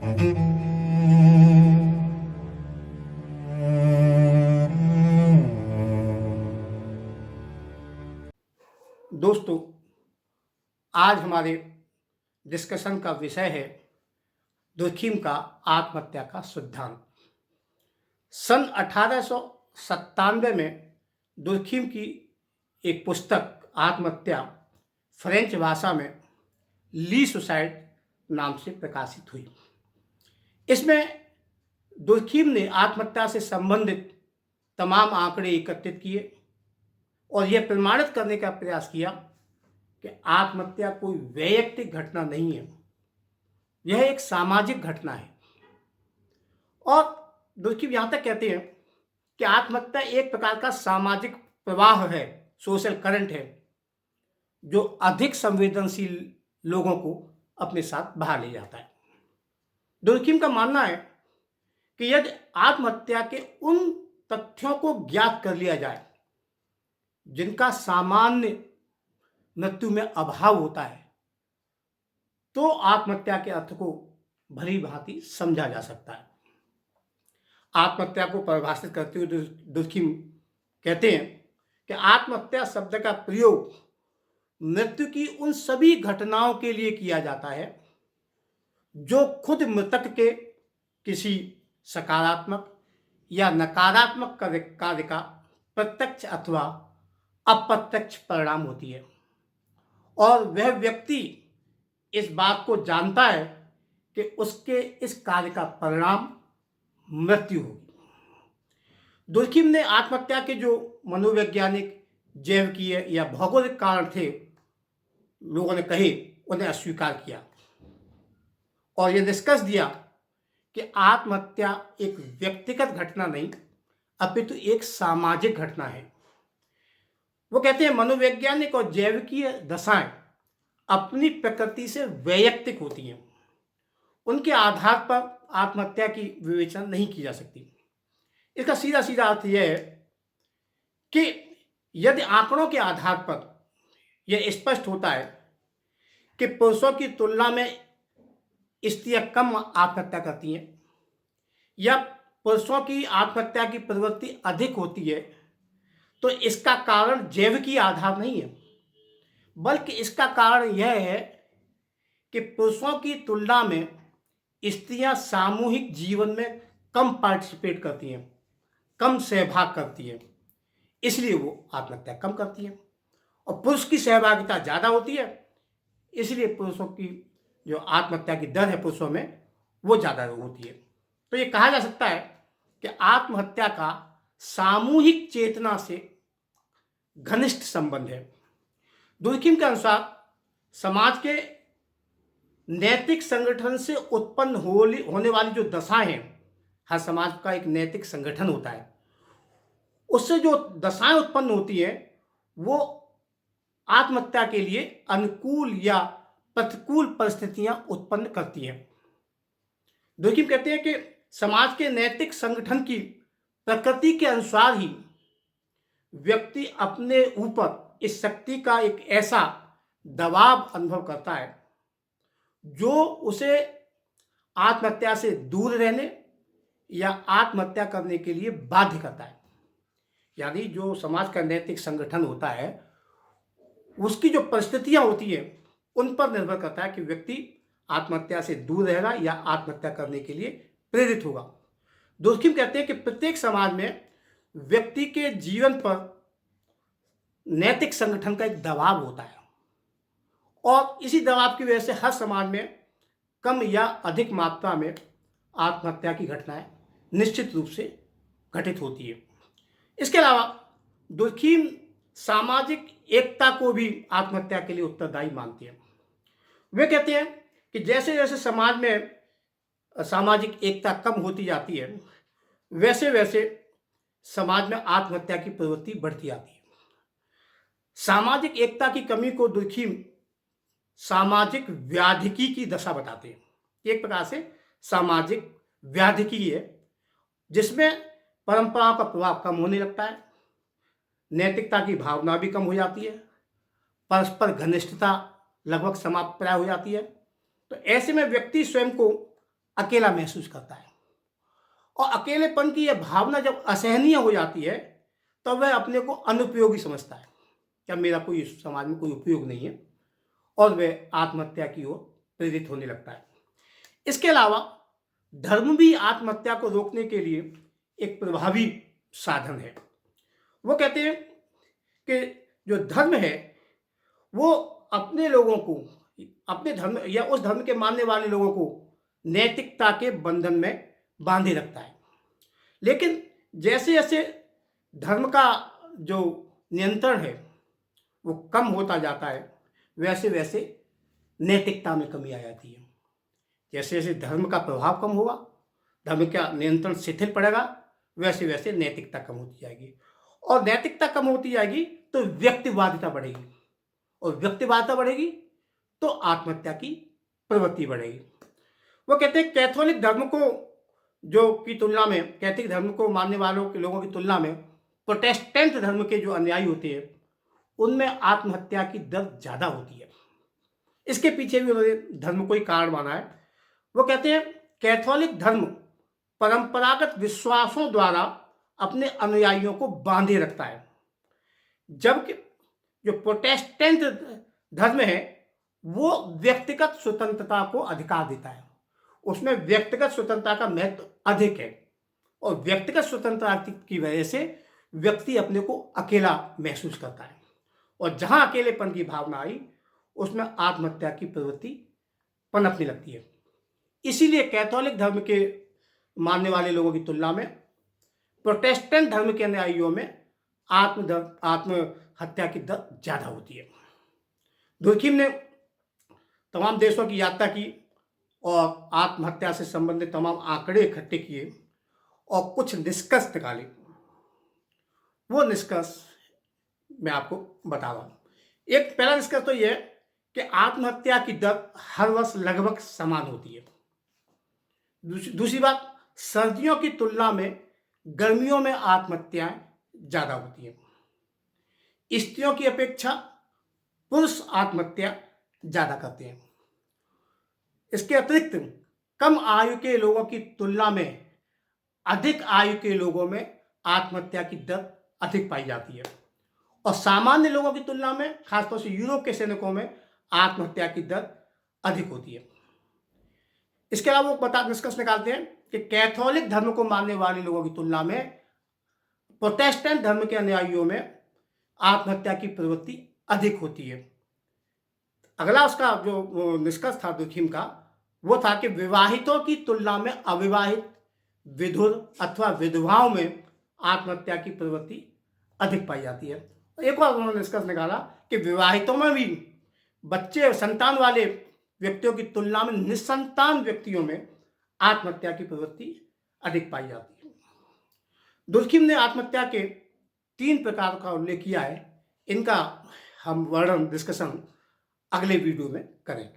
दोस्तों, आज हमारे डिस्कशन का विषय है दुर्खिम का आत्महत्या का सिद्धांत। सन 1897 में दुर्खिम की एक पुस्तक आत्महत्या फ्रेंच भाषा में ली सुसाइड नाम से प्रकाशित हुई। इसमें दुर्खिम ने आत्महत्या से संबंधित तमाम आंकड़े एकत्रित किए और यह प्रमाणित करने का प्रयास किया कि आत्महत्या कोई वैयक्तिक घटना नहीं है, यह एक सामाजिक घटना है। और दुर्खिम यहाँ तक कहते हैं कि आत्महत्या एक प्रकार का सामाजिक प्रवाह है, सोशल करंट है, जो अधिक संवेदनशील लोगों को अपने साथ बहा ले जाता है। दुर्खिम का मानना है कि यदि आत्महत्या के उन तथ्यों को ज्ञात कर लिया जाए जिनका सामान्य मृत्यु में अभाव होता है, तो आत्महत्या के अर्थ को भली भांति समझा जा सकता है। आत्महत्या को परिभाषित करते हुए दुर्खिम कहते हैं कि आत्महत्या शब्द का प्रयोग मृत्यु की उन सभी घटनाओं के लिए किया जाता है जो खुद मृतक के किसी सकारात्मक या नकारात्मक कार्य का प्रत्यक्ष अथवा अप्रत्यक्ष परिणाम होती है, और वह व्यक्ति इस बात को जानता है कि उसके इस कार्य का परिणाम मृत्यु होगी। दुर्खिम ने आत्महत्या के जो मनोवैज्ञानिक, जैविकीय या भौगोलिक कारण थे, लोगों ने कहे, उन्हें अस्वीकार किया और यह निष्कर्ष दिया कि आत्महत्या एक व्यक्तिगत घटना नहीं अपितु एक सामाजिक घटना है। वो कहते हैं मनोवैज्ञानिक और जैविकीय दशाएं अपनी प्रकृति से वैयक्तिक होती हैं, उनके आधार पर आत्महत्या की विवेचना नहीं की जा सकती। इसका सीधा सीधा अर्थ यह है कि यदि आंकड़ों के आधार पर यह स्पष्ट होता है कि पुरुषों की तुलना में स्त्रियां कम आत्महत्या करती हैं या पुरुषों की आत्महत्या की प्रवृत्ति अधिक होती है, तो इसका कारण जैविकीय आधार नहीं है, बल्कि इसका कारण यह है कि पुरुषों की तुलना में स्त्रियां सामूहिक जीवन में कम पार्टिसिपेट करती हैं, कम सहभाग करती हैं, इसलिए वो आत्महत्या कम करती हैं। और पुरुष की सहभागिता ज़्यादा होती है, इसलिए पुरुषों की जो आत्महत्या की दर है पुरुषों में वो ज़्यादा होती है। तो ये कहा जा सकता है कि आत्महत्या का सामूहिक चेतना से घनिष्ठ संबंध है। दुर्खिम के अनुसार समाज के नैतिक संगठन से उत्पन्न होने वाली जो दशाएं हैं, हर समाज का एक नैतिक संगठन होता है, उससे जो दशाएं उत्पन्न होती हैं वो आत्महत्या के लिए अनुकूल या प्रतिकूल परिस्थितियां उत्पन्न करती हैं। दुर्खिम कहते हैं कि समाज के नैतिक संगठन की प्रकृति के अनुसार ही व्यक्ति अपने ऊपर इस शक्ति का एक ऐसा दबाव अनुभव करता है जो उसे आत्महत्या से दूर रहने या आत्महत्या करने के लिए बाध्य करता है। यानी जो समाज का नैतिक संगठन होता है उसकी जो परिस्थितियां होती है उन पर निर्भर करता है कि व्यक्ति आत्महत्या से दूर रहेगा या आत्महत्या करने के लिए प्रेरित होगा। दुर्खिम कहते हैं कि प्रत्येक समाज में व्यक्ति के जीवन पर नैतिक संगठन का एक दबाव होता है और इसी दबाव की वजह से हर समाज में कम या अधिक मात्रा में आत्महत्या की घटनाएं निश्चित रूप से घटित होती है। इसके अलावा दुर्खिम सामाजिक एकता को भी आत्महत्या के लिए उत्तरदायी मानती है। वे कहते हैं कि जैसे जैसे समाज में सामाजिक एकता कम होती जाती है वैसे वैसे समाज में आत्महत्या की प्रवृत्ति बढ़ती जाती है। सामाजिक एकता की कमी को दुर्खिम सामाजिक व्याधिकी की दशा बताते हैं। एक प्रकार से सामाजिक व्याधिकी है जिसमें परंपराओं का प्रभाव कम होने लगता है, नैतिकता की भावना भी कम हो जाती है, परस्पर घनिष्ठता लगभग समाप्त प्राय हो जाती है। तो ऐसे में व्यक्ति स्वयं को अकेला महसूस करता है। और अकेलेपन की यह भावना जब असहनीय हो जाती है तो वह अपने को अनुपयोगी समझता है, क्या मेरा कोई समाज में कोई उपयोग नहीं है, और वह आत्महत्या की ओर प्रेरित होने लगता है। इसके अलावा धर्म भी आत्महत्या को रोकने के लिए एक प्रभावी साधन है। वो कहते हैं कि जो धर्म है वो अपने लोगों को, अपने धर्म या उस धर्म के मानने वाले लोगों को नैतिकता के बंधन में बांधे रखता है। लेकिन जैसे जैसे धर्म का जो नियंत्रण है वो कम होता जाता है, वैसे वैसे नैतिकता में कमी आ जाती है। जैसे जैसे धर्म का प्रभाव कम होगा, धर्म का नियंत्रण शिथिल पड़ेगा, वैसे वैसे नैतिकता कम होती जाएगी। और नैतिकता कम होती जाएगी तो व्यक्तिवादिता बढ़ेगी, और व्यक्तिवादिता बढ़ेगी तो आत्महत्या की प्रवृत्ति बढ़ेगी। वो कहते हैं कैथोलिक धर्म को जो की तुलना में, कैथोलिक धर्म को मानने वालों के लोगों की तुलना में प्रोटेस्टेंट धर्म के जो अनुयायी होते हैं उनमें आत्महत्या की दर ज़्यादा होती है। इसके पीछे भी उन्होंने धर्म को ही कारण माना है। वो कहते हैं कैथोलिक धर्म परंपरागत विश्वासों द्वारा अपने अनुयायियों को बांधे रखता है, जबकि जो प्रोटेस्टेंट धर्म है वो व्यक्तिगत स्वतंत्रता को अधिकार देता है। उसमें व्यक्तिगत स्वतंत्रता का महत्व अधिक है, और व्यक्तिगत स्वतंत्रता की वजह से व्यक्ति अपने को अकेला महसूस करता है, और जहां अकेलेपन की भावना आई उसमें आत्महत्या की प्रवृत्ति पनपने लगती है। इसीलिए कैथोलिक धर्म के मानने वाले लोगों की तुलना में प्रोटेस्टेंट धर्म के अनुयायियों में आत्महत्या की दर ज़्यादा होती है। दुर्खीम ने तमाम देशों की यात्रा की और आत्महत्या से संबंधित तमाम आंकड़े इकट्ठे किए और कुछ निष्कर्ष निकाले। वो निष्कर्ष मैं आपको बता रहा हूँ। एक पहला निष्कर्ष तो यह है कि आत्महत्या की दर हर वर्ष लगभग समान होती है। दूसरी बात, सर्दियों की तुलना में गर्मियों में आत्महत्याएं ज़्यादा होती हैं। स्त्रियों की अपेक्षा पुरुष आत्महत्या ज़्यादा करते हैं। इसके अतिरिक्त कम आयु के लोगों की तुलना में अधिक आयु के लोगों में आत्महत्या की दर अधिक पाई जाती है, और सामान्य लोगों की तुलना में खासतौर से यूरोप के सैनिकों में आत्महत्या की दर अधिक होती है। इसके अलावा वो निष्कर्ष निकालते हैं कि कैथोलिक धर्म को मानने वाले लोगों की तुलना में प्रोटेस्टेंट धर्म के अनुयायियों में आत्महत्या की प्रवृत्ति अधिक होती है। अगला उसका जो निष्कर्ष था दुर्खीम का, वो था कि विवाहितों की तुलना में अविवाहित, विधुर अथवा विधवाओं में आत्महत्या की प्रवृत्ति अधिक पाई जाती है। एक और उन्होंने निष्कर्ष निकाला कि विवाहितों में भी बच्चे और संतान वाले व्यक्तियों की तुलना में निसंतान व्यक्तियों में आत्महत्या की प्रवृत्ति अधिक पाई जाती है। दुर्खीम ने आत्महत्या के 3 प्रकार का उल्लेख किया है। इनका हम वर्णन, डिस्कशन अगले वीडियो में करेंगे।